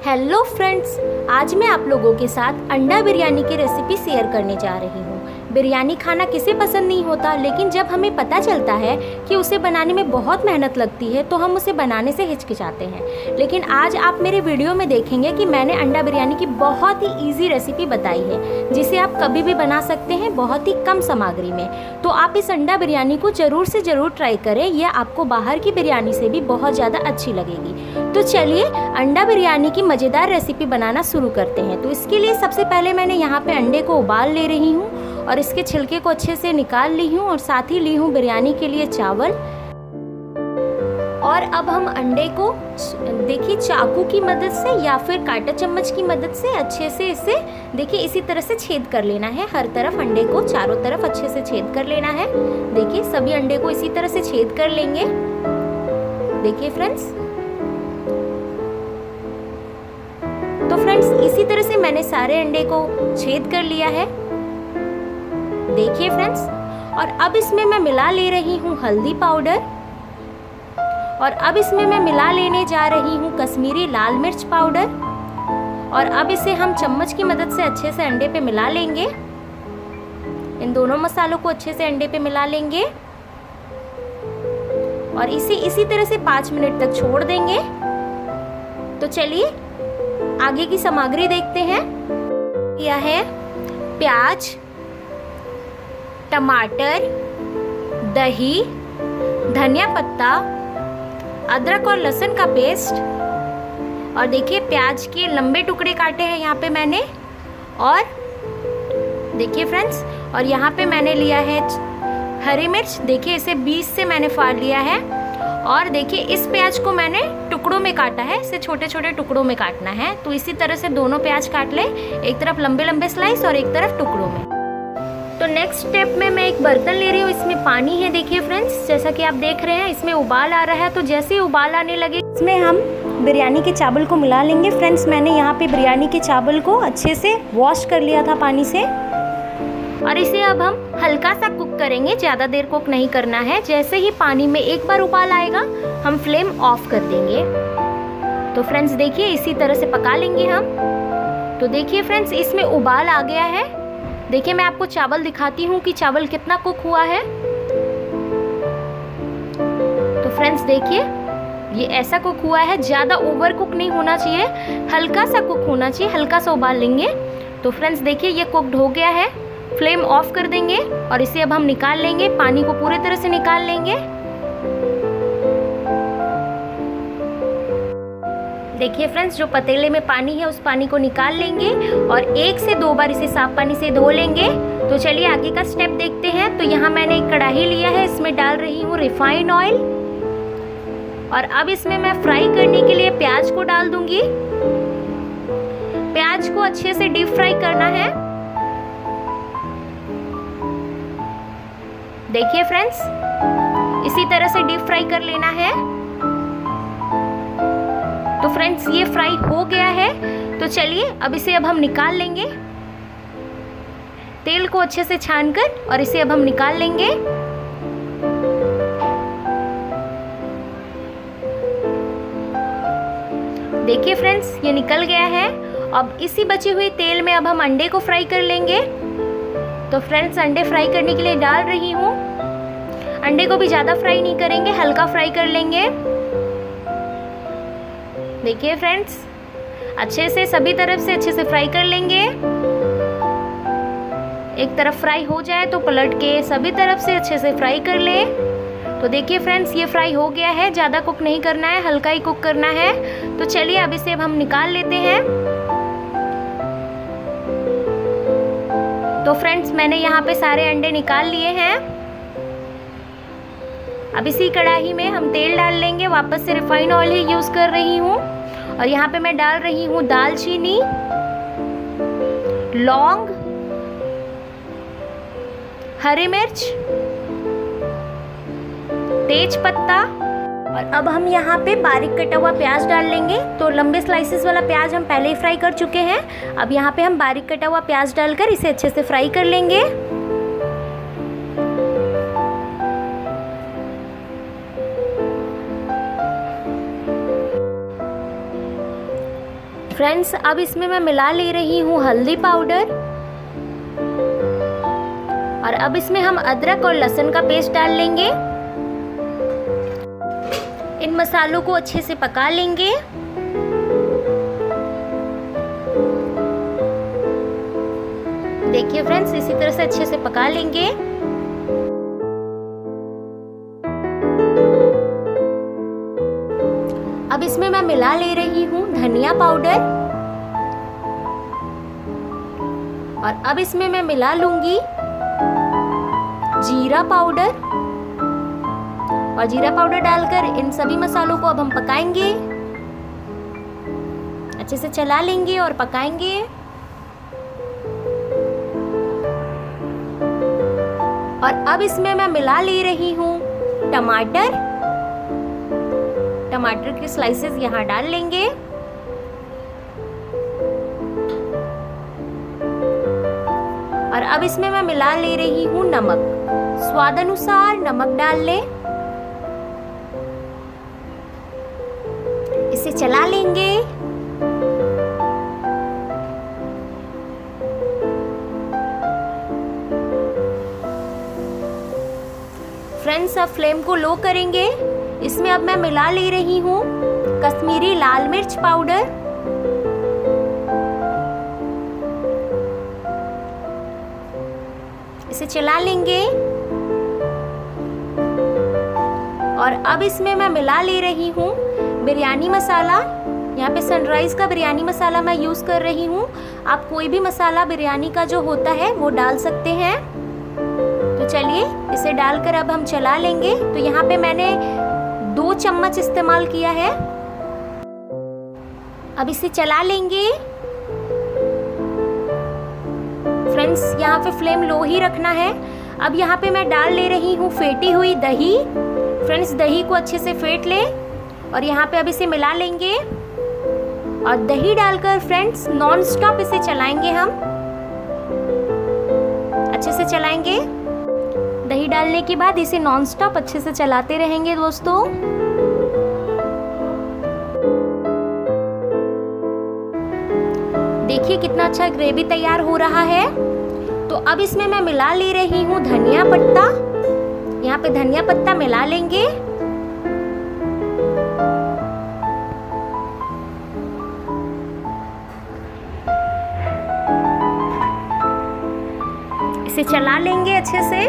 Hello friends, आज मैं आप लोगों के साथ अंडा बिरयानी की रेसिपी शेयर करने जा रही हूँ। बिरयानी खाना किसे पसंद नहीं होता, लेकिन जब हमें पता चलता है कि उसे बनाने में बहुत मेहनत लगती है तो हम उसे बनाने से हिचकिचाते हैं। लेकिन आज आप मेरे वीडियो में देखेंगे कि मैंने अंडा बिरयानी की बहुत ही ईजी रेसिपी बताई है, जिसे आप कभी भी बना सकते हैं बहुत ही कम सामग्री में। तो आप इस अंडा बिरयानी को ज़रूर से ज़रूर ट्राई करें, यह आपको बाहर की बिरयानी से भी बहुत ज़्यादा अच्छी लगेगी। तो चलिए अंडा बिरयानी की मज़ेदार रेसिपी बनाना शुरू करते हैं। तो इसके लिए सबसे पहले मैंने यहाँ पे अंडे को उबाल ले रही हूँ और इसके छिलके को अच्छे से निकाल ली हूँ और साथ ही ली हूँ बिरयानी के लिए चावल। और अब हम अंडे को देखिए चाकू की मदद से या फिर कांटा चम्मच की मदद से अच्छे से इसे देखिए इसी तरह से छेद कर लेना है। हर तरफ अंडे को चारों तरफ अच्छे से छेद कर लेना है। देखिए सभी अंडे को इसी तरह से छेद कर लेंगे। देखिए फ्रेंड्स, तो फ्रेंड्स इसी तरह से मैंने सारे अंडे को छेद कर लिया है। देखिए फ्रेंड्स, और अब इसमें मैं मिला ले रही हूँ हल्दी पाउडर और अब इसमें मैं मिला लेने जा रही हूँ कश्मीरी लाल मिर्च पाउडर। और अब इसे हम चम्मच की मदद से अच्छे से अंडे पे मिला लेंगे। इन दोनों मसालों को अच्छे से अंडे पे मिला लेंगे और इसे इसी तरह से 5 मिनट तक छोड़ देंगे। तो चलिए आगे की सामग्री देखते हैं। यह है प्याज, टमाटर, दही, धनिया पत्ता, अदरक और लहसुन का पेस्ट। और देखिए प्याज के लंबे टुकड़े काटे हैं यहाँ पे मैंने। और देखिए फ्रेंड्स, और यहाँ पे मैंने लिया है हरी मिर्च। देखिए इसे 20 से मैंने फाड़ लिया है। और देखिए इस प्याज को मैंने टुकड़ों में काटा है, इसे छोटे छोटे टुकड़ों में काटना है। तो इसी तरह से दोनों प्याज काट लें, एक तरफ लंबे लंबे स्लाइस और एक तरफ टुकड़ों में। तो नेक्स्ट स्टेप में मैं एक बर्तन ले रही हूँ, इसमें पानी है। देखिए फ्रेंड्स, जैसा कि आप देख रहे हैं इसमें उबाल आ रहा है। तो जैसे ही उबाल आने लगे इसमें हम बिरयानी के चावल को मिला लेंगे। फ्रेंड्स मैंने यहाँ पे बिरयानी के चावल को अच्छे से वॉश कर लिया था पानी से और इसे अब हम हल्का सा कुक करेंगे, ज़्यादा देर कुक नहीं करना है। जैसे ही पानी में एक बार उबाल आएगा हम फ्लेम ऑफ कर देंगे। तो फ्रेंड्स देखिए इसी तरह से पका लेंगे हम। तो देखिए फ्रेंड्स इसमें उबाल आ गया है। देखिए मैं आपको चावल दिखाती हूँ कि चावल कितना कुक हुआ है। तो फ्रेंड्स देखिए ये ऐसा कुक हुआ है, ज़्यादा ओवर कुक नहीं होना चाहिए, हल्का सा कुक होना चाहिए। हल्का सा उबाल लेंगे। तो फ्रेंड्स देखिए ये कुकड हो गया है। फ्लेम ऑफ कर देंगे और इसे अब हम निकाल लेंगे, पानी को पूरी तरह से निकाल लेंगे। देखिए फ्रेंड्स जो पतीले में पानी है उस पानी को निकाल लेंगे और 1 से 2 बार इसे साफ पानी से धो लेंगे। तो चलिए आगे का स्टेप देखते हैं। तो यहाँ मैंने एक कढ़ाई लिया है, इसमें डाल रही हूँ रिफाइंड ऑयल और अब इसमें मैं फ्राई करने के लिए प्याज को डाल दूंगी। प्याज को अच्छे से डीप फ्राई करना है। देखिए फ्रेंड्स इसी तरह से डीप फ्राई कर लेना है। तो फ्रेंड्स ये फ्राई हो गया है। तो चलिए अब इसे अब हम निकाल लेंगे। तेल को अच्छे से छानकर और इसे अब हम निकाल लेंगे। देखिए फ्रेंड्स ये निकल गया है। अब इसी बचे हुए तेल में अब हम अंडे को फ्राई कर लेंगे। तो फ्रेंड्स अंडे फ्राई करने के लिए डाल रही हूँ। अंडे को भी ज़्यादा फ्राई नहीं करेंगे, हल्का फ्राई कर लेंगे। देखिए फ्रेंड्स अच्छे से सभी तरफ से अच्छे से फ्राई कर लेंगे। एक तरफ फ्राई हो जाए तो पलट के सभी तरफ से अच्छे से फ्राई कर लें। तो देखिए फ्रेंड्स ये फ्राई हो गया है, ज़्यादा कुक नहीं करना है, हल्का ही कुक करना है। तो चलिए अब इसे अब हम निकाल लेते हैं। तो फ्रेंड्स मैंने यहाँ पे सारे अंडे निकाल लिए हैं। अब इसी कढ़ाई में हम तेल डाल लेंगे। वापस से रिफाइंड ऑयल ही यूज़ कर रही हूँ और यहाँ पे मैं डाल रही हूँ दालचीनी, लौंग, हरी मिर्च, तेज पत्ता। और अब हम यहाँ पे बारीक कटा हुआ प्याज डाल लेंगे। तो लंबे स्लाइसेस वाला प्याज हम पहले ही फ्राई कर चुके हैं। अब यहाँ पे हम बारीक कटा हुआ प्याज डालकर इसे अच्छे से फ्राई कर लेंगे। फ्रेंड्स अब इसमें मैं मिला ले रही हूँ हल्दी पाउडर, और अब इसमें हम अदरक और लहसुन का पेस्ट डाल लेंगे। इन मसालों को अच्छे से पका लेंगे। देखिए फ्रेंड्स, इसी तरह से अच्छे से पका लेंगे। अब इसमें मैं मिला ले रही हूँ धनिया पाउडर, और अब इसमें मैं मिला लूंगी जीरा पाउडर, और जीरा पाउडर डालकर इन सभी मसालों को अब हम पकाएंगे। अच्छे से चला लेंगे और पकाएंगे। और अब इसमें मैं मिला ले रही हूँ टमाटर। टमाटर के स्लाइसेस यहाँ डाल लेंगे। और अब इसमें मैं मिला ले रही हूँ नमक। स्वाद अनुसार नमक डाल लें। इसे चला लेंगे। फ्रेंड्स अब फ्लेम को लो करेंगे। इसमें अब मैं मिला ले रही हूँ कश्मीरी लाल मिर्च पाउडर, इसे चला लेंगे। और अब इसमें मैं मिला ले रही हूँ बिरयानी मसाला। यहाँ पे सनराइज का बिरयानी मसाला मैं यूज़ कर रही हूँ। आप कोई भी मसाला बिरयानी का जो होता है वो डाल सकते हैं। तो चलिए इसे डालकर अब हम चला लेंगे। तो यहाँ पे मैंने 2 चम्मच इस्तेमाल किया है। अब इसे चला लेंगे। फ्रेंड्स यहाँ पे फ्लेम लो ही रखना है। अब यहाँ पे मैं डाल ले रही हूँ फेंटी हुई दही। फ्रेंड्स दही को अच्छे से फेंट लें और यहाँ पे अब इसे मिला लेंगे। और दही डालकर फ्रेंड्स नॉन स्टॉप इसे चलाएंगे हम, अच्छे से चलाएंगे। दही डालने के बाद इसे नॉन स्टॉप अच्छे से चलाते रहेंगे दोस्तों। देखिए कितना अच्छा ग्रेवी तैयार हो रहा है। तो अब इसमें मैं मिला ले रही हूँ धनिया पत्ता। यहाँ पे धनिया पत्ता मिला लेंगे। इसे चला लेंगे अच्छे से।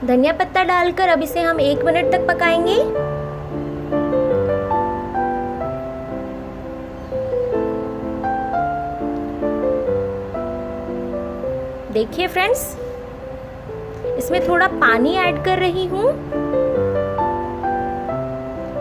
धनिया पत्ता डालकर अब इसे हम 1 मिनट तक पकाएंगे। देखिए फ्रेंड्स, इसमें थोड़ा पानी ऐड कर रही हूँ।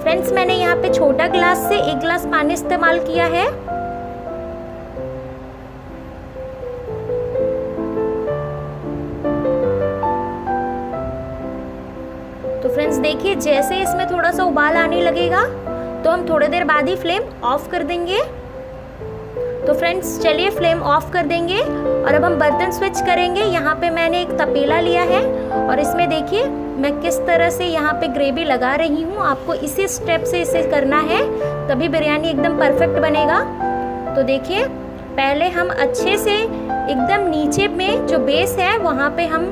फ्रेंड्स मैंने यहाँ पे छोटा ग्लास से 1 ग्लास पानी इस्तेमाल किया है। तो फ्रेंड्स देखिए, जैसे इसमें थोड़ा सा उबाल आने लगेगा तो हम थोड़ी देर बाद ही फ्लेम ऑफ कर देंगे। तो फ्रेंड्स चलिए फ्लेम ऑफ कर देंगे और अब हम बर्तन स्विच करेंगे। यहाँ पे मैंने एक तपेला लिया है और इसमें देखिए मैं किस तरह से यहाँ पे ग्रेवी लगा रही हूँ। आपको इसी स्टेप से इसे करना है, तभी बिरयानी एकदम परफेक्ट बनेगा। तो देखिए पहले हम अच्छे से एकदम नीचे में जो बेस है वहाँ पे हम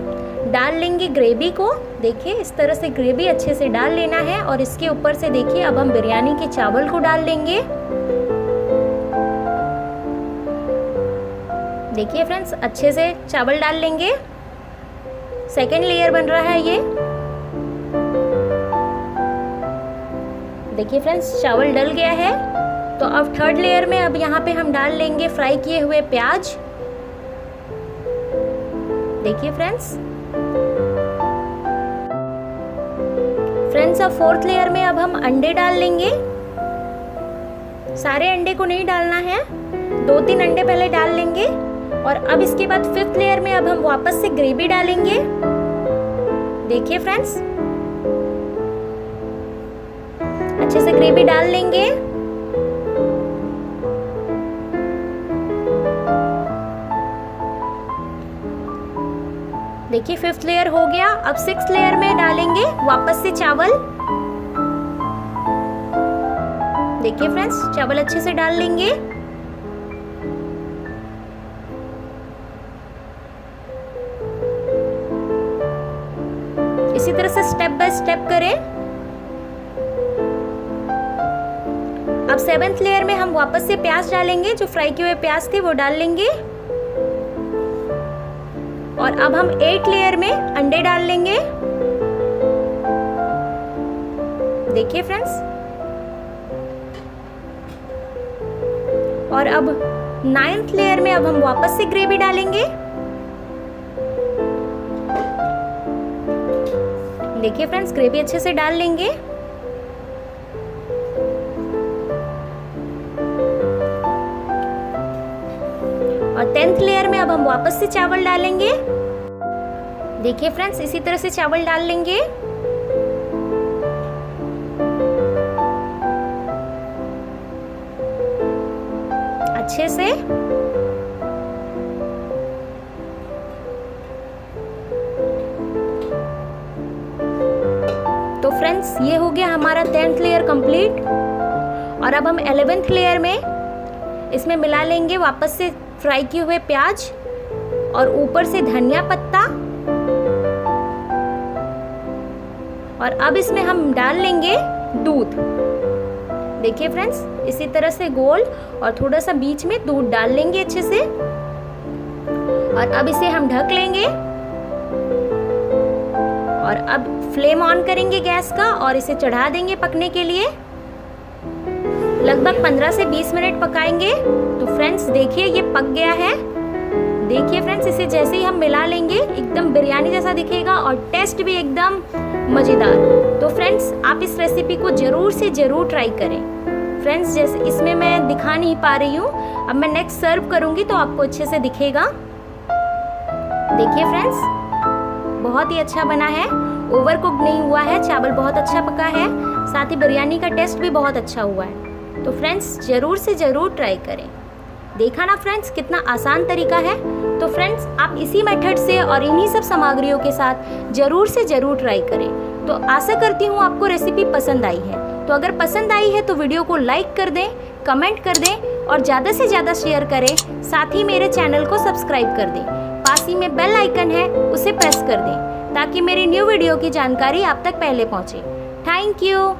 डाल लेंगे ग्रेवी को। देखिए इस तरह से ग्रेवी अच्छे से डाल लेना है। और इसके ऊपर से देखिए अब हम बिरयानी के चावल को डाल लेंगे। देखिए फ्रेंड्स अच्छे से चावल डाल लेंगे। सेकेंड लेयर बन रहा है ये। देखिए फ्रेंड्स चावल डल गया है। तो अब थर्ड लेयर में अब यहाँ पे हम डाल लेंगे फ्राई किए हुए प्याज। देखिए फ्रेंड्स अब फोर्थ लेयर में अब हम अंडे डाल लेंगे। सारे अंडे को नहीं डालना है, 2-3 अंडे पहले डाल लेंगे। और अब इसके बाद फिफ्थ लेयर में अब हम वापस से ग्रेवी डालेंगे। देखिए फ्रेंड्स अच्छे से ग्रेवी डाल लेंगे। देखिए 5th लेयर हो गया। अब 6th लेयर में डालेंगे वापस से चावल। देखिए फ्रेंड्स, चावल अच्छे से डाल लेंगे। इसी तरह से स्टेप बाय स्टेप करें। अब 7th लेयर में हम वापस से प्याज डालेंगे, जो फ्राई किए हुए प्याज थे वो डाल लेंगे। और अब हम 8th लेयर में अंडे डाल लेंगे। देखिए फ्रेंड्स, और अब 9th लेयर में अब हम वापस से ग्रेवी डालेंगे। देखिए फ्रेंड्स, ग्रेवी अच्छे से डाल लेंगे। और 10th लेयर में अब हम वापस से चावल डालेंगे। देखिए फ्रेंड्स, इसी तरह से चावल डाल लेंगे। अच्छे से। तो फ्रेंड्स, ये हो गया हमारा 10th लेयर कंप्लीट। और अब हम 11th लेयर में इसमें मिला लेंगे वापस से फ्राई किए हुए प्याज और ऊपर से धनिया पत्ता। और अब इसमें हम डाल लेंगे दूध। देखिए फ्रेंड्स, इसी तरह से गोल और थोड़ा सा बीच में दूध डाल लेंगे अच्छे से। और अब इसे हम ढक लेंगे। और अब फ्लेम ऑन करेंगे गैस का और इसे चढ़ा देंगे पकने के लिए। लगभग 15 से 20 मिनट पकाएंगे। तो फ्रेंड्स देखिए, ये पक गया है। देखिए फ्रेंड्स, इसे जैसे ही हम मिला लेंगे एकदम बिरयानी जैसा दिखेगा और टेस्ट भी एकदम मज़ेदार। तो फ्रेंड्स, आप इस रेसिपी को ज़रूर से ज़रूर ट्राई करें। फ्रेंड्स, जैसे इसमें मैं दिखा नहीं पा रही हूँ, अब मैं नेक्स्ट सर्व करूँगी तो आपको अच्छे से दिखेगा। देखिए फ्रेंड्स, बहुत ही अच्छा बना है, ओवर कुक नहीं हुआ है, चावल बहुत अच्छा पका है, साथ ही बिरयानी का टेस्ट भी बहुत अच्छा हुआ है। तो फ्रेंड्स, ज़रूर से ज़रूर ट्राई करें। देखा ना फ्रेंड्स, कितना आसान तरीका है। तो फ्रेंड्स, आप इसी मेथड से और इन्हीं सब सामग्रियों के साथ ज़रूर से ज़रूर ट्राई करें। तो आशा करती हूँ आपको रेसिपी पसंद आई है। तो अगर पसंद आई है तो वीडियो को लाइक कर दें, कमेंट कर दें और ज़्यादा से ज़्यादा शेयर करें। साथ ही मेरे चैनल को सब्सक्राइब कर दें। पास ही में बेल आइकन है, उसे प्रेस कर दें ताकि मेरी न्यू वीडियो की जानकारी आप तक पहले पहुँचे। Thank you.